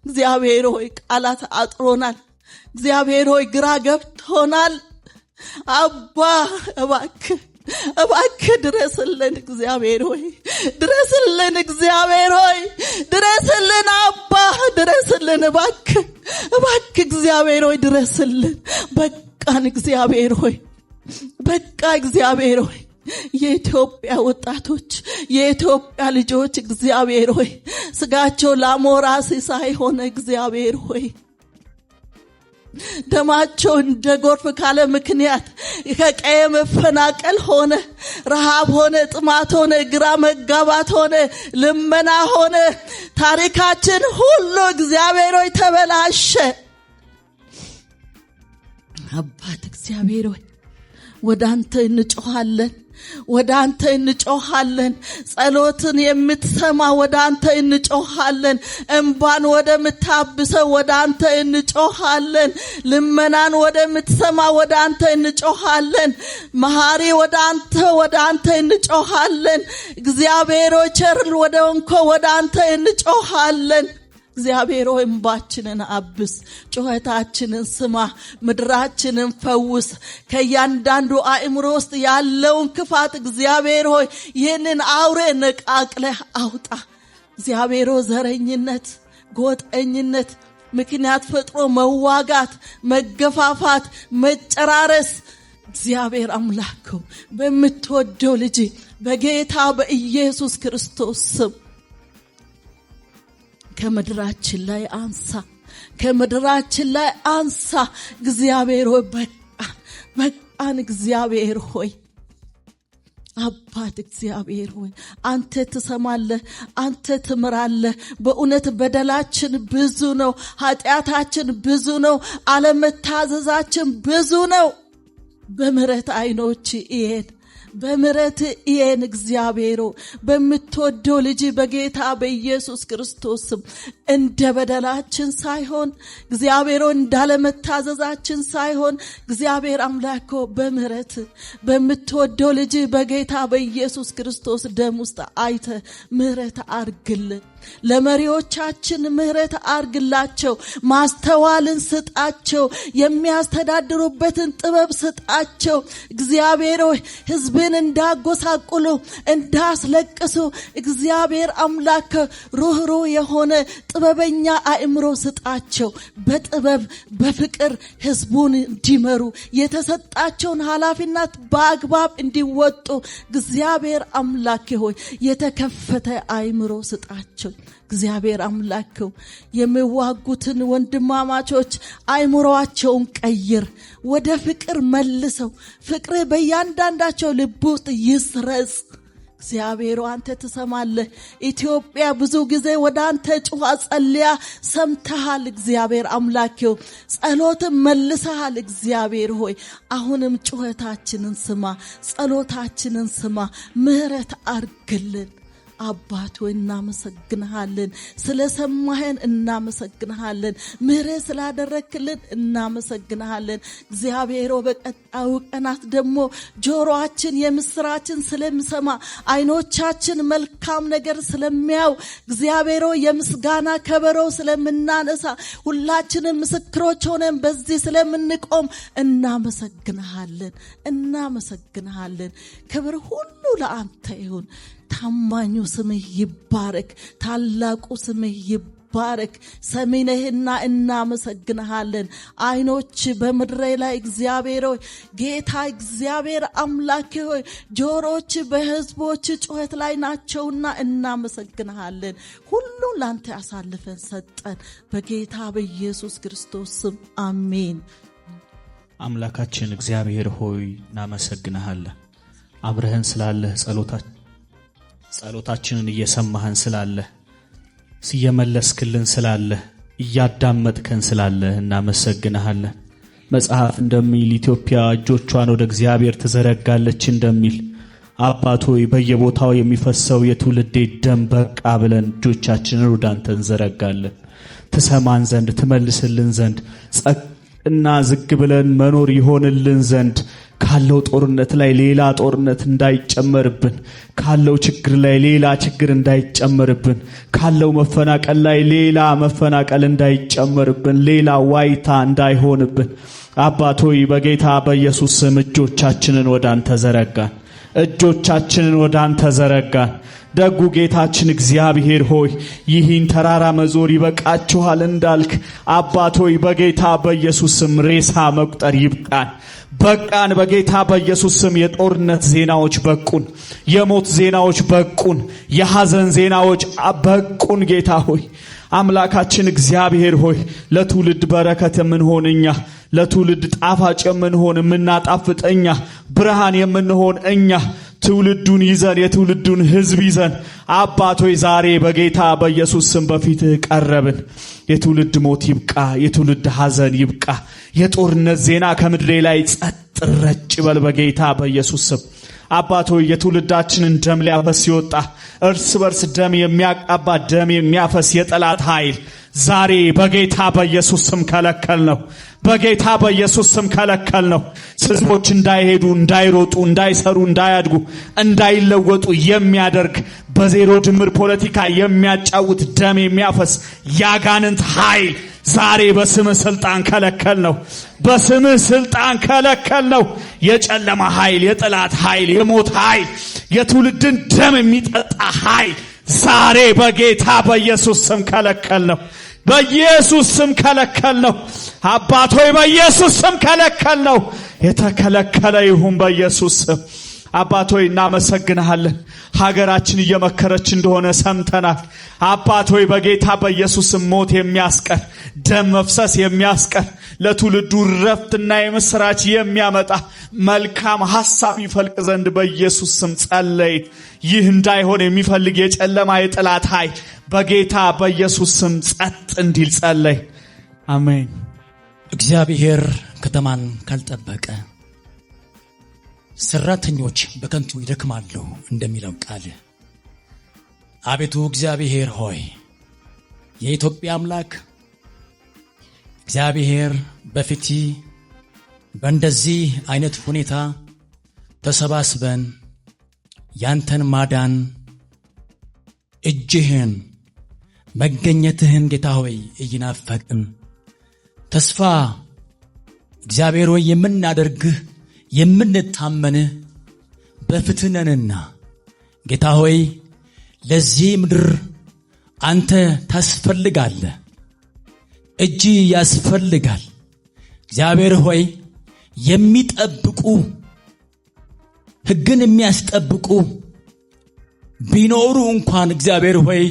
እግዚአብሔር ሆይ ቃላት አጥሮናል። እግዚአብሔር ሆይ ግራ ገብቶናል። አባ እባክህ ድረስልን። እግዚአብሔር ሆይ ድረስልን። እግዚአብሔር ሆይ ድረስልን። አባ ድረስልን። እባክህ እግዚአብሔር ሆይ ድረስልን። በቃን እግዚአብሔር ሆይ በቃ። እግዚአብሔር ሆይ የኢትዮጵያ ወጣቶች የኢትዮጵያ ልጆች እግዚአብሔር ሆይ ስጋቸው ላሞራ ሲሳይ ሆነ። እግዚአብሔር ሆይ ደማቸው እንደ ጎርፍ ካለ ምክንያት ከቀየ መፈናቀል ሆነ፣ ረሃብ ሆነ፣ ጥማት ሆነ፣ ግራ መጋባት ሆነ፣ ልመና ሆነ። ታሪካችን ሁሉ እግዚአብሔር ሆይ ተበላሸ። አባት እግዚአብሔር ሆይ ወደ አንተ እንጮሃለን፣ ወደ አንተ እንጮሃለን። ጸሎትን የምትሰማ ወደ አንተ እንጮሃለን። እንባን ወደ ምታብሰው ወደ አንተ እንጮሃለን። ልመናን ወደ ምትሰማ ወደ አንተ እንጮሃለን። መሐሪ ወደ አንተ እንጮሃለን። እግዚአብሔር ሆይ ቸር ወደ እንኮ ወደ አንተ እንጮሃለን። እግዚአብሔር ሆይ እንባችንን አብስ፣ ጩኸታችንን ስማ፣ ምድራችንን ፈውስ። ከእያንዳንዱ አእምሮ ውስጥ ያለውን ክፋት እግዚአብሔር ሆይ ይህንን አውሬ ነቃቅለህ አውጣ። እግዚአብሔር ሆይ ዘረኝነት፣ ጎጠኝነት፣ ምክንያት ፈጥሮ መዋጋት፣ መገፋፋት፣ መጨራረስ እግዚአብሔር አምላክ በምትወደው ልጅ በጌታ በኢየሱስ ክርስቶስ ስም ከምድራችን ላይ አንሳ። ከምድራችን ላይ አንሳ። እግዚአብሔር ሆይ በቃን እግዚአብሔር ሆይ አባት እግዚአብሔር ሆይ አንተ ትሰማለህ፣ አንተ ትምራለህ። በእውነት በደላችን ብዙ ነው፣ ኃጢአታችን ብዙ ነው፣ አለመታዘዛችን ብዙ ነው። በምህረት አይኖች ይሄን በምህረት ይሄን እግዚአብሔር በምትወደው ልጅ በጌታ በኢየሱስ ክርስቶስ እንደ በደላችን ሳይሆን እግዚአብሔር እንዳለመታዘዛችን ሳይሆን እግዚአብሔር አምላክ በምህረት በምትወደው ልጅ በጌታ በኢየሱስ ክርስቶስ ደም ውስጥ አይተ ምህረት አርግልን። ለመሪዎቻችን ምህረት አርግላቸው፣ ማስተዋልን ስጣቸው፣ የሚያስተዳድሩበትን ጥበብ ስጣቸው። እግዚአብሔር ሆይ ሕዝብን እንዳጎሳቁሉ እንዳስለቅሱ እግዚአብሔር አምላክ ሩህሩህ የሆነ ጥበበኛ አእምሮ ስጣቸው። በጥበብ በፍቅር ሕዝቡን እንዲመሩ የተሰጣቸውን ኃላፊነት በአግባብ እንዲወጡ እግዚአብሔር አምላክ ሆይ የተከፈተ አእምሮ ስጣቸው። እግዚአብሔር አምላክ የሚዋጉትን ወንድማማቾች አእምሮአቸውን ቀይር፣ ወደ ፍቅር መልሰው፣ ፍቅር በእያንዳንዳቸው ልብ ውስጥ ይስረጽ። እግዚአብሔር አንተ ትሰማለህ። ኢትዮጵያ ብዙ ጊዜ ወደ አንተ ጩኻ ጸልያ ሰምተሃል። እግዚአብሔር አምላኬው ጸሎትን መልሰሃል። እግዚአብሔር ሆይ አሁንም ጩኸታችንን ስማ፣ ጸሎታችንን ስማ፣ ምህረት አርግልን። አባት ሆይ እናመሰግንሃለን፣ ስለሰማህን እናመሰግንሃለን፣ ምህረት ስላደረክልን እናመሰግንሃለን። እግዚአብሔር በቀጣዩ ቀናት ደግሞ ጆሮአችን የምስራችን ስለሚሰማ፣ አይኖቻችን መልካም ነገር ስለሚያው እግዚአብሔር የምስጋና ከበሮ ስለምናነሳ፣ ሁላችንም ምስክሮች ሆነን በዚህ ስለምንቆም እናመሰግንሃለን፣ እናመሰግንሃለን። ክብር ሁሉ ለአንተ ይሁን። ታማኙ ስምህ ይባረክ፣ ታላቁ ስምህ ይባረክ። ሰሚነህና እናመሰግንሃለን። አይኖች በምድሬ ላይ እግዚአብሔር ሆይ ጌታ እግዚአብሔር አምላክ ሆይ ጆሮች በህዝቦች ጩኸት ላይ ናቸውና እናመሰግንሃለን። ሁሉን ላንተ አሳልፈን ሰጠን፣ በጌታ በኢየሱስ ክርስቶስ ስም አሜን። አምላካችን እግዚአብሔር ሆይ እናመሰግንሃለን። አብረህን ስላለህ ጸሎታችንን እየሰማህን ስላለህ ሲየመለስክልን ስላለህ እያዳመጥከን ስላለህ እናመሰግንሃለን። መጽሐፍ እንደሚል ኢትዮጵያ እጆቿን ወደ እግዚአብሔር ትዘረጋለች እንደሚል አባት ሆይ በየቦታው የሚፈሰው የትውልዴ ደም በቃ ብለን እጆቻችንን ወደ አንተ እንዘረጋለን። ትሰማን ዘንድ ትመልስልን ዘንድ ጸጥና ዝግ ብለን መኖር ይሆንልን ዘንድ ካለው ጦርነት ላይ ሌላ ጦርነት እንዳይጨመርብን፣ ካለው ችግር ላይ ሌላ ችግር እንዳይጨመርብን፣ ካለው መፈናቀል ላይ ሌላ መፈናቀል እንዳይጨመርብን፣ ሌላ ዋይታ እንዳይሆንብን አባት ሆይ በጌታ በኢየሱስ ስም እጆቻችንን ወደ አንተ ዘረጋን፣ እጆቻችንን ወደ አንተ ዘረጋን። ደጉ ጌታችን እግዚአብሔር ሆይ ይህን ተራራ መዞር ይበቃችኋል እንዳልክ አባት ሆይ በጌታ በኢየሱስ ስም ሬሳ መቁጠር ይብቃን። በቃን። በጌታ በኢየሱስ ስም የጦርነት ዜናዎች በቁን፣ የሞት ዜናዎች በቁን፣ የሐዘን ዜናዎች በቁን። ጌታ ሆይ አምላካችን እግዚአብሔር ሆይ ለትውልድ በረከት የምንሆን እኛ፣ ለትውልድ ጣፋጭ የምንሆን የምናጣፍጥ እኛ፣ ብርሃን የምንሆን እኛ ትውልዱን ይዘን የትውልዱን ሕዝብ ይዘን አባት ሆይ ዛሬ በጌታ በኢየሱስ ስም በፊትህ ቀረብን። የትውልድ ሞት ይብቃ፣ የትውልድ ሐዘን ይብቃ፣ የጦርነት ዜና ከምድሬ ላይ ጸጥ ረጭ በል በጌታ በኢየሱስ ስም። አባት ሆይ የትውልዳችንን ደም ሊያፈስ ይወጣ እርስ በርስ ደም የሚያቃባ ደም የሚያፈስ የጠላት ኃይል ዛሬ በጌታ በኢየሱስ ስም ከለከል ነው። በጌታ በኢየሱስ ስም ከለከል ነው። ሕዝቦች እንዳይሄዱ፣ እንዳይሮጡ፣ እንዳይሰሩ፣ እንዳያድጉ፣ እንዳይለወጡ የሚያደርግ በዜሮ ድምር ፖለቲካ የሚያጫውት ደም የሚያፈስ ያጋንንት ኃይል ዛሬ በስምህ ስልጣን ከለከል ነው። በስምህ ስልጣን ከለከል ነው። የጨለማ ኃይል፣ የጠላት ኃይል፣ የሞት ኃይል፣ የትውልድን ደም የሚጠጣ ኃይል ዛሬ በጌታ በኢየሱስ ስም ከለከል ነው። በኢየሱስ ስም ከለከል ነው። አባት ሆይ በኢየሱስ ስም ከለከል ነው። የተከለከለ ይሁን በኢየሱስ ስም። አባት ሆይ እናመሰግንሃለን። ሀገራችን እየመከረች እንደሆነ ሰምተናል። አባት ሆይ በጌታ በኢየሱስ ሞት የሚያስቀር ደም መፍሰስ የሚያስቀር ለትውልዱ ረፍትና የምስራች የሚያመጣ መልካም ሐሳብ ይፈልቅ ዘንድ በኢየሱስ ስም ጸለይ። ይህ እንዳይሆን የሚፈልግ የጨለማ የጠላት ኃይል በጌታ በኢየሱስ ስም ጸጥ እንዲል ጸለይ። አሜን። እግዚአብሔር ከተማን ካልጠበቀ ሰራተኞች በከንቱ ይደክማሉ እንደሚለው ቃል አቤቱ እግዚአብሔር ሆይ የኢትዮጵያ አምላክ እግዚአብሔር በፊት በእንደዚህ አይነት ሁኔታ ተሰባስበን ያንተን ማዳን እጅህን መገኘትህን ጌታ ሆይ እይናፈቅን ተስፋ እግዚአብሔር ሆይ የምናደርግህ የምንታመንህ በፍትነንና ጌታ ሆይ ለዚህ ምድር አንተ ታስፈልጋለህ። እጅ ያስፈልጋል። እግዚአብሔር ሆይ የሚጠብቁ ሕግን የሚያስጠብቁ ቢኖሩ እንኳን እግዚአብሔር ሆይ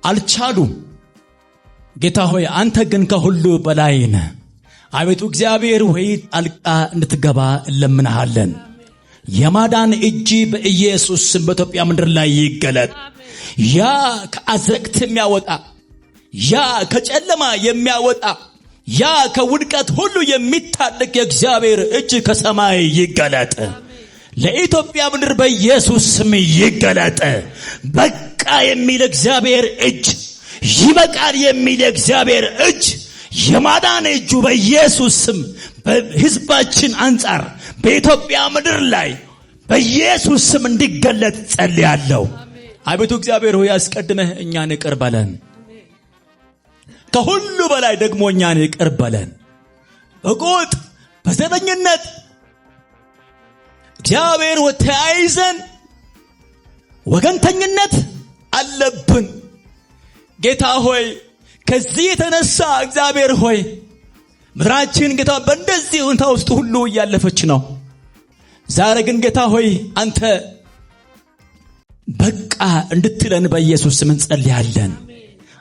አልቻሉም። ጌታ ሆይ አንተ ግን ከሁሉ በላይ ነህ። አቤቱ እግዚአብሔር ሆይ ጣልቃ እንድትገባ እንለምንሃለን። የማዳን እጅ በኢየሱስ ስም በኢትዮጵያ ምድር ላይ ይገለጥ። ያ ከአዘቅት የሚያወጣ ያ ከጨለማ የሚያወጣ ያ ከውድቀት ሁሉ የሚታደግ የእግዚአብሔር እጅ ከሰማይ ይገለጥ። ለኢትዮጵያ ምድር በኢየሱስ ስም ይገለጥ። በቃ የሚል እግዚአብሔር እጅ ይበቃል የሚል እግዚአብሔር እጅ የማዳን እጁ በኢየሱስ ስም በሕዝባችን አንጻር በኢትዮጵያ ምድር ላይ በኢየሱስ ስም እንዲገለጥ ጸልያለሁ። አቤቱ እግዚአብሔር ሆይ አስቀድመህ እኛን ይቅር በለን። ከሁሉ በላይ ደግሞ እኛን ይቅር በለን። በጎጥ በዘረኝነት እግዚአብሔር ሆይ ተያይዘን ወገንተኝነት አለብን። ጌታ ሆይ ከዚህ የተነሳ እግዚአብሔር ሆይ ምድራችን ጌታ በእንደዚህ ሁኔታ ውስጥ ሁሉ እያለፈች ነው። ዛሬ ግን ጌታ ሆይ አንተ በቃ እንድትለን በኢየሱስ ስም እንጸልያለን።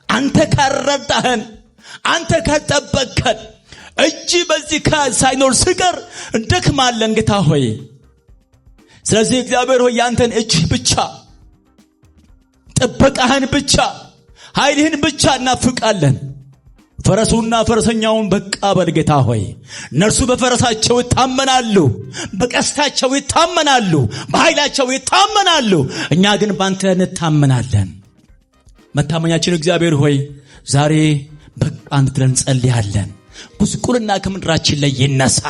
አንተ ካረዳህን አንተ ካጠበቅከን እጅ በዚህ ሳይኖር ሲቀር እንደክማለን ጌታ ሆይ። ስለዚህ እግዚአብሔር ሆይ ያንተን እጅ ብቻ ጥበቃህን ብቻ ኃይልህን ብቻ እናፍቃለን። ፈረሱና ፈረሰኛውን በቃ በል ጌታ ሆይ። እነርሱ በፈረሳቸው ይታመናሉ፣ በቀስታቸው ይታመናሉ፣ በኃይላቸው ይታመናሉ። እኛ ግን ባንተ እንታመናለን። መታመኛችን እግዚአብሔር ሆይ ዛሬ በቃ እንድትለን ጸልያለን። ጉስቁልና ከምድራችን ላይ ይነሳ።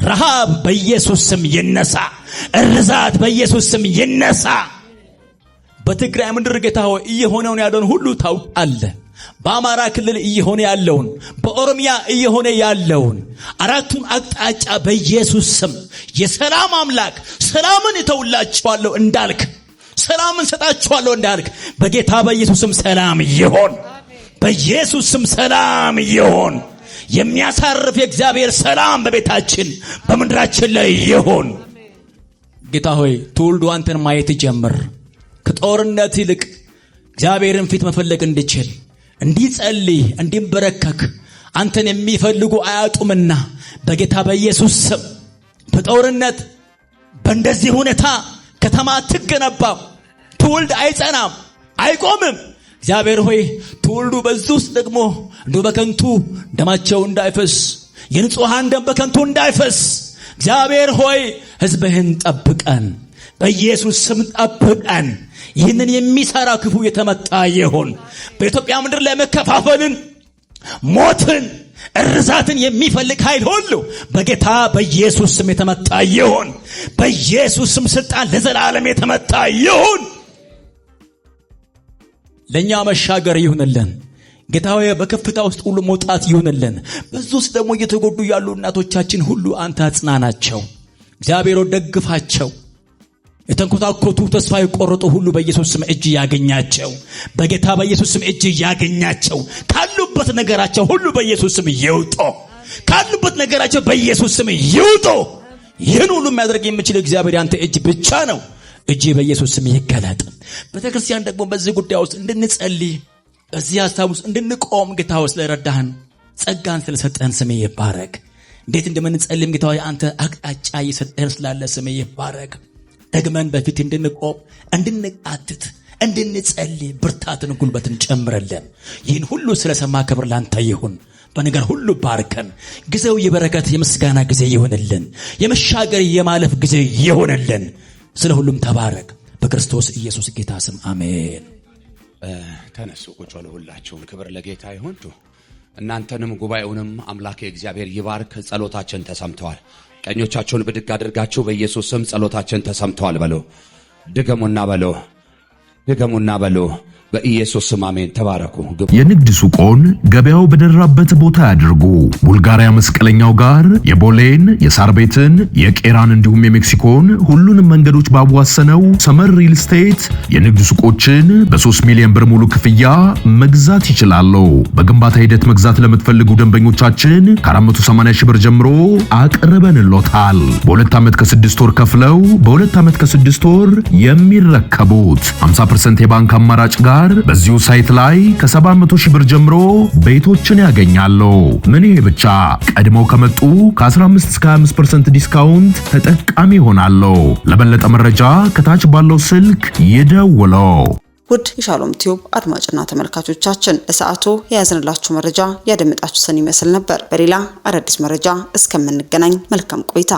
ረሃብ በኢየሱስ ስም ይነሳ። እርዛት በኢየሱስ ስም ይነሳ። በትግራይ ምድር ጌታ ሆይ እየሆነውን ያለውን ሁሉ ታውቃለህ። በአማራ ክልል እየሆነ ያለውን፣ በኦሮሚያ እየሆነ ያለውን አራቱን አቅጣጫ በኢየሱስ ስም የሰላም አምላክ ሰላምን እተውላችኋለሁ እንዳልክ፣ ሰላምን ሰጣችኋለሁ እንዳልክ በጌታ በኢየሱስ ስም ሰላም ይሆን። በኢየሱስ ስም ሰላም ይሆን። የሚያሳርፍ የእግዚአብሔር ሰላም በቤታችን በምድራችን ላይ ይሆን። ጌታ ሆይ ትውልዱ አንተን ማየት ይጀምር። ከጦርነት ይልቅ እግዚአብሔርን ፊት መፈለግ እንዲችል እንዲጸልይ እንዲበረከክ አንተን የሚፈልጉ አያጡምና በጌታ በኢየሱስ ስም በጦርነት በእንደዚህ ሁኔታ ከተማ አትገነባም። ትውልድ አይጸናም፣ አይቆምም። እግዚአብሔር ሆይ ትውልዱ በዚህ ውስጥ ደግሞ እንዲሁ በከንቱ ደማቸው እንዳይፈስ፣ የንጹሐን ደም በከንቱ እንዳይፈስ እግዚአብሔር ሆይ ሕዝብህን ጠብቀን፣ በኢየሱስ ስም ጠብቀን። ይህንን የሚሰራ ክፉ የተመታ ይሁን። በኢትዮጵያ ምድር ላይ መከፋፈልን፣ ሞትን፣ እርዛትን የሚፈልግ ኃይል ሁሉ በጌታ በኢየሱስ ስም የተመታ ይሁን። በኢየሱስ ስም ስልጣን ለዘላለም የተመታ ይሁን። ለኛ መሻገር ይሁንልን ጌታ ሆይ። በከፍታ ውስጥ ሁሉ መውጣት ይሁንልን። በዚህ ውስጥ ደግሞ እየተጎዱ ያሉ እናቶቻችን ሁሉ አንተ አጽናናቸው። እግዚአብሔር ደግፋቸው። የተንኮታኮቱ ተስፋ የቆረጡ ሁሉ በኢየሱስ ስም እጅ ያገኛቸው። በጌታ በኢየሱስ ስም እጅ ያገኛቸው። ካሉበት ነገራቸው ሁሉ በኢየሱስ ስም ይውጡ። ካሉበት ነገራቸው በኢየሱስ ስም ይውጡ። ይህን ሁሉ የሚያደርግ የሚችል እግዚአብሔር ያንተ እጅ ብቻ ነው። እጅ በኢየሱስ ስም ይገለጥ። ቤተክርስቲያን ደግሞ በዚህ ጉዳይ ውስጥ እንድንጸልይ እዚህ ሐሳብ ውስጥ እንድንቆም ጌታ ሆይ ስለረዳህን ጸጋን ስለሰጠህን ስም ይባረክ። እንዴት እንደምንጸልይም ጌታ ሆይ አንተ አቅጣጫ እየሰጠህን ስላለ ስም ይባረክ። ደግመን በፊት እንድንቆም እንድንቃትት እንድንጸልይ ብርታትን ጉልበትን ጨምረልን። ይህን ሁሉ ስለሰማ ክብር ላንተ ይሁን። በነገር ሁሉ ባርከን። ጊዜው የበረከት የምስጋና ጊዜ ይሆንልን። የመሻገር የማለፍ ጊዜ ይሆንልን። ስለ ሁሉም ተባረክ። በክርስቶስ ኢየሱስ ጌታ ስም አሜን። ተነሱ ቁጭ በሉ ሁላችሁም። ክብር ለጌታ ይሁን። እናንተንም ጉባኤውንም አምላክ እግዚአብሔር ይባርክ። ጸሎታችን ተሰምቷል። ቀኞቻችሁን ብድግ አድርጋችሁ በኢየሱስ ስም ጸሎታችን ተሰምቷል በሉ። ድገሙና በሉ። በኢየሱስ ስም አሜን። ተባረኩ። የንግድ ሱቆን ገበያው በደራበት ቦታ ያድርጉ። ቡልጋሪያ መስቀለኛው ጋር የቦሌን፣ የሳር ቤትን፣ የቄራን እንዲሁም የሜክሲኮን ሁሉንም መንገዶች ባዋሰነው ሰመር ሪል ስቴት የንግድ ሱቆችን በ3 ሚሊዮን ብር ሙሉ ክፍያ መግዛት ይችላሉ። በግንባታ ሂደት መግዛት ለምትፈልጉ ደንበኞቻችን ከ480 ሺህ ብር ጀምሮ አቅርበንሎታል። በ2 ዓመት ከ6 ወር ከፍለው በ2 ዓመት ከ6 ወር የሚረከቡት 50% የባንክ አማራጭ ጋር በዚሁ ሳይት ላይ ከ700 ሺህ ብር ጀምሮ ቤቶችን ያገኛሉ። ምን ይሄ ብቻ ቀድመው ከመጡ ከ15 እስከ 25% ዲስካውንት ተጠቃሚ ይሆናሉ። ለበለጠ መረጃ ከታች ባለው ስልክ ይደውሉ። ውድ የሻሎም ቲዩብ አድማጭና ተመልካቾቻችን ለሰዓቱ የያዝንላችሁ መረጃ ያደመጣችሁትን ይመስል ነበር። በሌላ አዳዲስ መረጃ እስከምንገናኝ መልካም ቆይታ